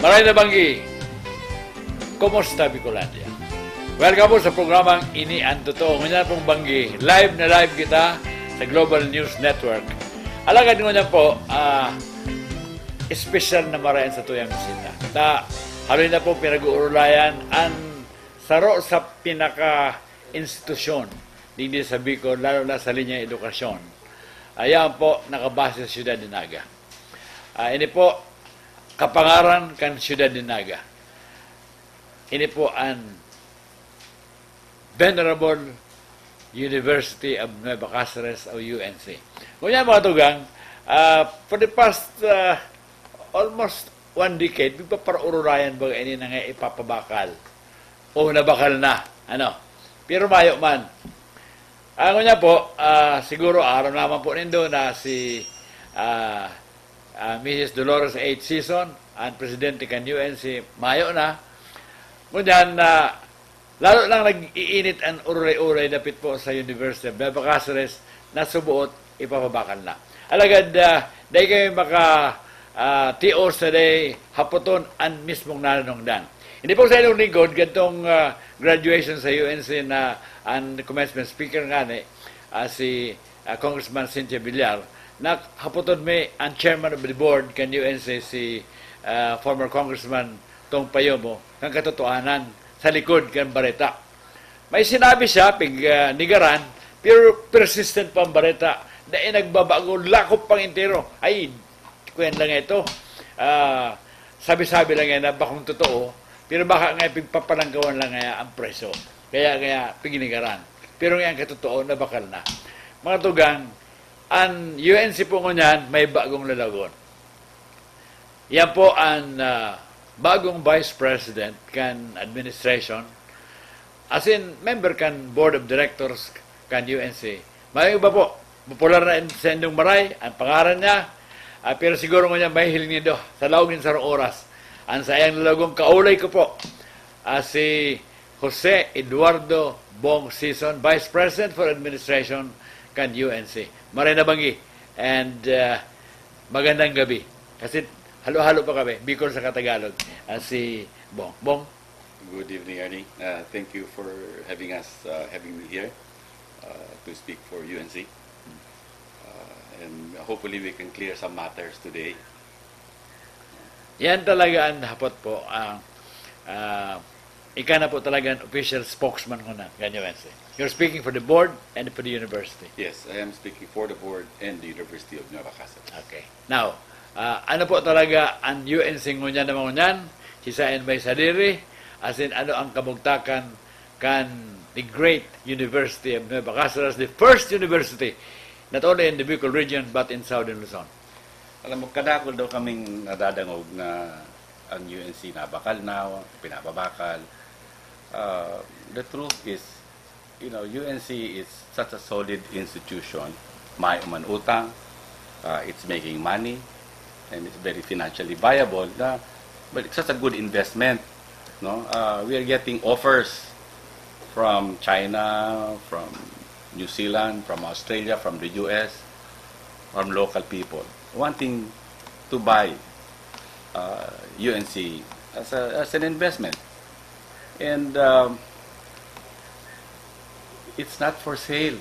Maray na Banggi, kumusta Bicolandia? Welcome po sa programang Ini ang Totoo. Ngayon pong Banggi, live na live kita sa Global News Network. Alagad mo niya po, espesyal na marayan sa tuyang bisita. Haloy na po pinag-uulayan ang saro sa pinaka-institusyon hindi sa Bicol, lalo na sa linya edukasyon. Ayan po, nakabase sa Siyudad de Naga. Ini po, kapangaran kan Siyudad de Naga. Ini po ang Venerable University of Nueva Cáceres o UNC. Kung yan mga tugang, for the past almost 1 decade, magpaparurayan ba ini na nga ipapabakal o nabakal na. Pero mayo man. Kung yan po, siguro araw naman po nindo na si Mrs. Dolores H. Sison, ang presidente kan UNC, mayo na. Ngunyan, lalo lang nag-iinit ang uray-uray dapit po sa University of Nueva Cáceres na subuot ipapabakal na. Alagad, dahil kayo maka-TO sa day hapoton ang mismong nanonongdan. Hindi po sa inyong lingkod, gantong graduation sa UNC na ang commencement speaker nga si Congressman Cynthia Villar, na hapoton may ang chairman of the board kan UNC si former Congressman Tong Payomo, kang katotohanan sa likod kan Bareta. May sinabi siya, nigaran, pero persistent pa ang Bareta, dahil nagbabago, lakop pang intero. Ay, kuyan lang ito. Sabi-sabi lang yan na bakong totoo, pero baka nga pigpapalanggawan lang nga ang preso. Kaya piginigaran. Pero nga ang katotoo na bakal na. Mga tugang, ang UNC po ngunyan, may bagong lalagon. Yan po ang bagong vice president kan administration, as in member kan board of directors kan UNC. May iba po, popular na sa inyong maray, ang pangaran niya, pero siguro ngunyan may hiling nido sa laugin sa oras. Ang sayang lalagong kaulay ko po, si Jose Eduardo Bong Sison, Vice President for Administration kan UNC. Maray na Banggi, and magandang gabi. Kasi halo-halo pa kami, Bicol sa Katagalog, si Bong. Bong? Good evening, Ernie. Thank you for having me here to speak for UNC. And hopefully we can clear some matters today. Yan talaga ang hapot po. Ika na po talaga ang official spokesman ko na kan UNC. You're speaking for the board and for the university. Yes, I am speaking for the board and the University of Nueva Cáceres. Okay. Now, ano po talaga ang UNC ngunyan naman ngunyan? Sisain may sadiri, as in ano ang kabugtakan kan the great University of Nueva Cáceres, the first university, not only in the Bicol region, but in Southern Luzon. Alam mo, kadakol daw kaming nadadangog na ang UNC nabakal na, pinapabakal. The truth is, UNC is such a solid institution. May utang, it's making money, and it's very financially viable. But it's such a good investment. We are getting offers from China, from New Zealand, from Australia, from the US, from local people wanting to buy UNC as an investment. And it's not for sale.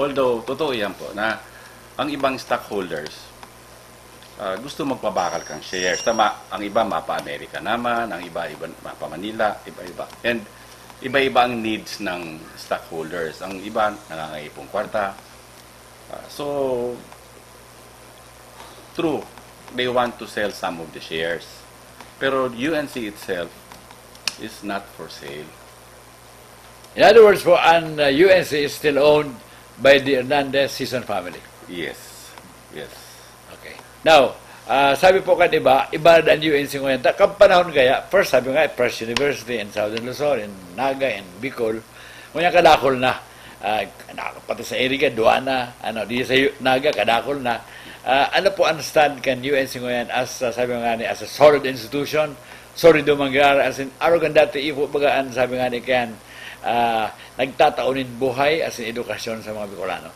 Although, totoo yan po, na ang ibang stockholders gusto magpabakal kang shares. Tama, ang iba mapa-Amerika naman, ang iba mapa-Manila, iba-iba. And iba-iba ang needs ng stockholders. Ang iba nangangaipong kwarta. So, true, they want to sell some of the shares. Pero UNC itself is not for sale. In other words, po, ang UNC is still owned by the Hernandez Sison family. Yes. Okay. Now, sabi po iba na ang UNC ngayon. Panahon kaya, first sabi nga, First University in Southern Luzon, in Naga, in Bicol, ngayon kadakol na. Pati sa Erika, Duana, di sa Naga, kadakol na. Ano po ang stand kan UNC ngayon as, sabi nga ni, as a solid institution, solid dumanggar, as in, arrogant dati, ipo bagaan, sabi nga ni kan, nagtataunin buhay as in edukasyon sa mga Bicolano.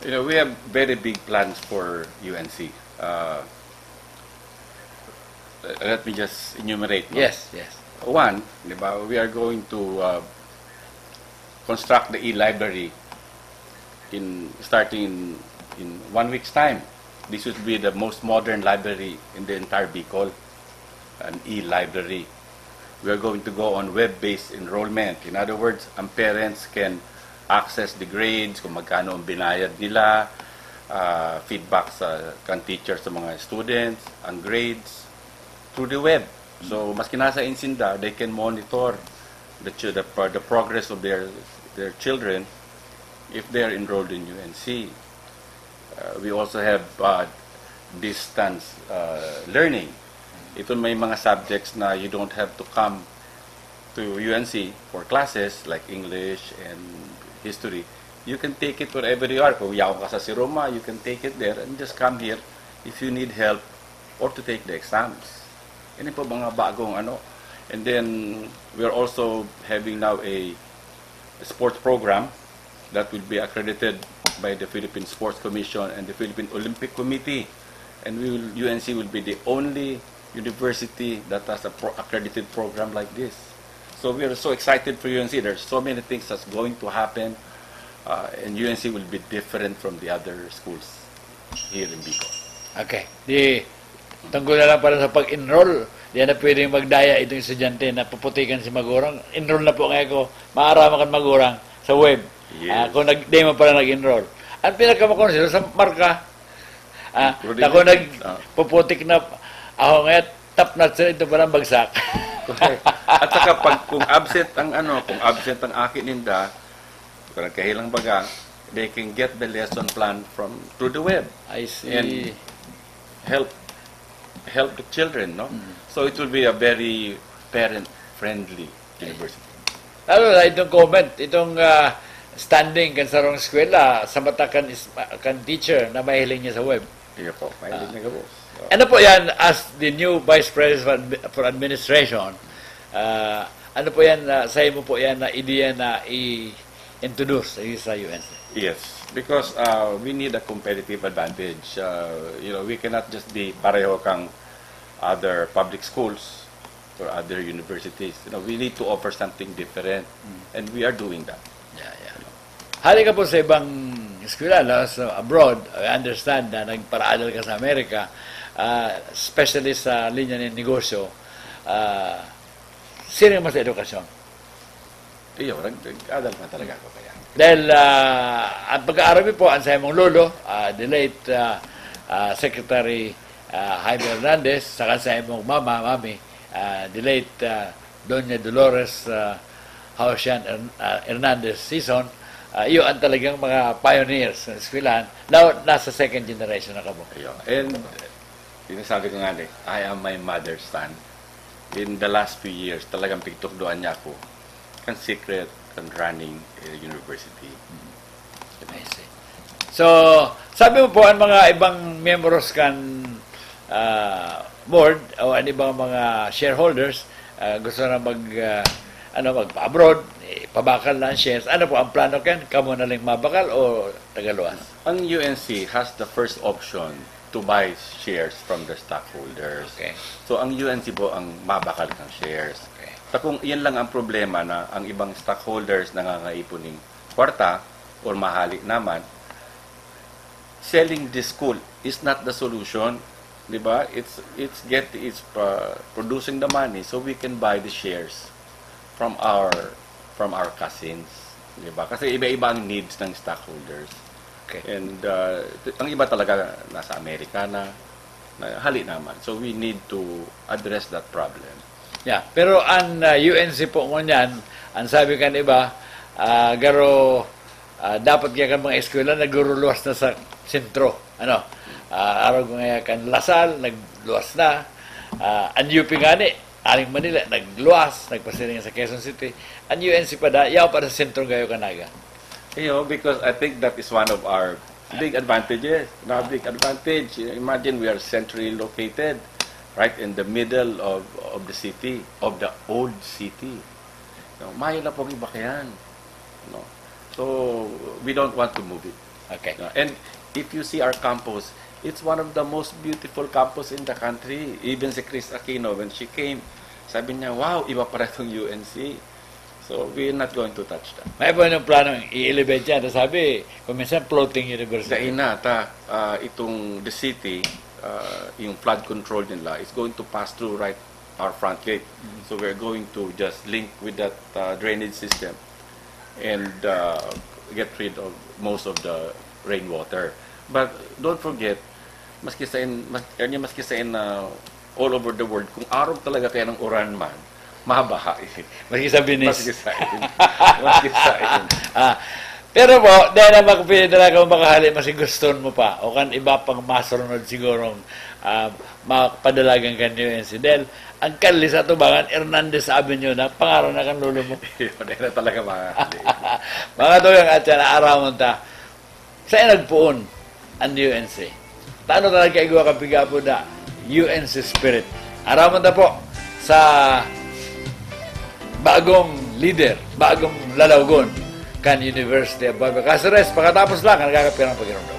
We have very big plans for UNC. let me just enumerate. No? Yes, yes. One, di ba, we are going to construct the e-library starting in 1 week's time. This would be the most modern library in the entire Bicol, an e-library. We are going to go on web-based enrollment. In other words, ang parents can access the grades, kung magkano ang binayad nila, feedback kan teachers sa mga students, ang grades, through the web. So, maski nasa Insinda, they can monitor the progress of their children if they are enrolled in UNC. We also have distance learning. Ito may mga subjects na you don't have to come to UNC for classes like English and history. You can take it wherever you are. Kung yaw ka sa Siroma, you can take it there and just come here if you need help or to take the exams. Yan po mga bagong ano. And then, we are also having now a sports program that will be accredited by the Philippine Sports Commission and the Philippine Olympic Committee. And UNC will be the only university that has a accredited program like this. So we are so excited for UNC. There's so many things that's going to happen, and UNC will be different from the other schools here in Bicol. Okay. Tungkol na lang para sa pag-enroll. Di na pwedeng magdaya itong estudyante na puputikan si magurang. Enroll na po ngayon ko. Maarama kan magurang sa web. Yes. Kung di mo pala nag-enroll. Ang pinakamakonsilo sa marka. Ako nagpuputik na ako ngayon, top notch ito parang bagsak. Okay. At saka kung absent ang akin ninda, kung nagkahilang baga, they can get the lesson plan through the web. I see. And help the children, no? So it will be a very parent-friendly university. Lalo na itong comment, itong standing kan sa rong eskwela, sa mata kan teacher na mahiling niya sa web. Iya po, mahilig na po. Ano po yan, as the new Vice President for Administration, ano po yan, sa mo po yan na ideya na i-introduce sa UNC? Yes, because we need a competitive advantage. We cannot just be pareho kang other public schools or other universities. We need to offer something different, and we are doing that. Yeah. Hali ka po sa ibang eskwela, sa abroad, I understand na nagparaaral ka sa Amerika, especially sa linya ng negosyo, sino mas edukasyon? Iyo, nag-adal na talaga ako kaya. Dahil ang pag-aaral po, ang sa mong lolo, the late Secretary Jaime Hernandez, saka sa mong mami, the late Doña Dolores Hausian Hernandez Sison, iyo ang talagang mga pioneers ng eskwelahan. Now, nasa second generation na kamo. And sinasabi ko nga I am my mother's son. In the last few years, talagang pigtukdoan niya ako kan secret kan running a university. I see. So, sabi mo po ang mga ibang members kan board o ang ibang mga shareholders gusto na mag-abroad, pabakal na ang shares. Ano po ang plano kan? Kamo na lang mabakal o tagaluwas? Ang UNC has the first option to buy shares from the stockholders. Okay. So, ang UNC po ang mabakal ng shares. Okay. So, kung yan lang ang problema na ang ibang stockholders nangangaipon ng kwarta or mahali naman, selling this school is not the solution. Diba? It's producing the money so we can buy the shares from our cousins. Diba? Kasi iba-iba ang needs ng stockholders. Okay. And ang iba talaga nasa Amerika na hali naman. So we need to address that problem. Yeah, pero ang UNC po ngunyan, ang sabi kan iba, dapat kaya kan mga eskwela naguruluwas na sa sentro. Araw ko nga kan Lasal, nagluwas na. Ang UP nga ni, Aling Manila, nagluwas, nagpasiringan sa Quezon City. Ang UNC pa yaw para sa sentro gayo kanaga. Because I think that is one of our big advantages. Now, big advantage. Imagine we are centrally located, right in the middle of the city, of the old city. Mayo na pong iba kayan. So we don't want to move it. Okay. And if you see our campus, it's one of the most beautiful campus in the country. Even si Chris Aquino, when she came, sabi niya, wow, iba para itong UNC. So, we're not going to touch that. May po yung plano i-elevate yan. Tapos sabi, kung minsan floating university. Daina, itong the city, yung flood control nila, is going to pass through right our front gate. So, we're going to just link with that drainage system and get rid of most of the rainwater. But don't forget, maski sa all over the world, kung araw talaga kaya ng uran man, mabaha. Maski sa Venice. Maski sa atin. Pero po, dahil na makapinadala ka makahali, mas guston mo pa. O kan iba pang masunod sigurong makapadalagan ka ni UNC. Dahil ang kalli sa tubangan, Hernandez Avenue na, pangaraw na kan lulo mo. Dahil na talaga makahali. Mga tugang at yan, arawan ta. Sa'yo nagpuon ang UNC. Tano talaga kaigawa kapigapo na UNC spirit. Arawan ta po sa bagong leader, bagong lalawgon kan University of Batangas. Cáceres, pagkatapos lang, nagkakapirang pagkiramdam.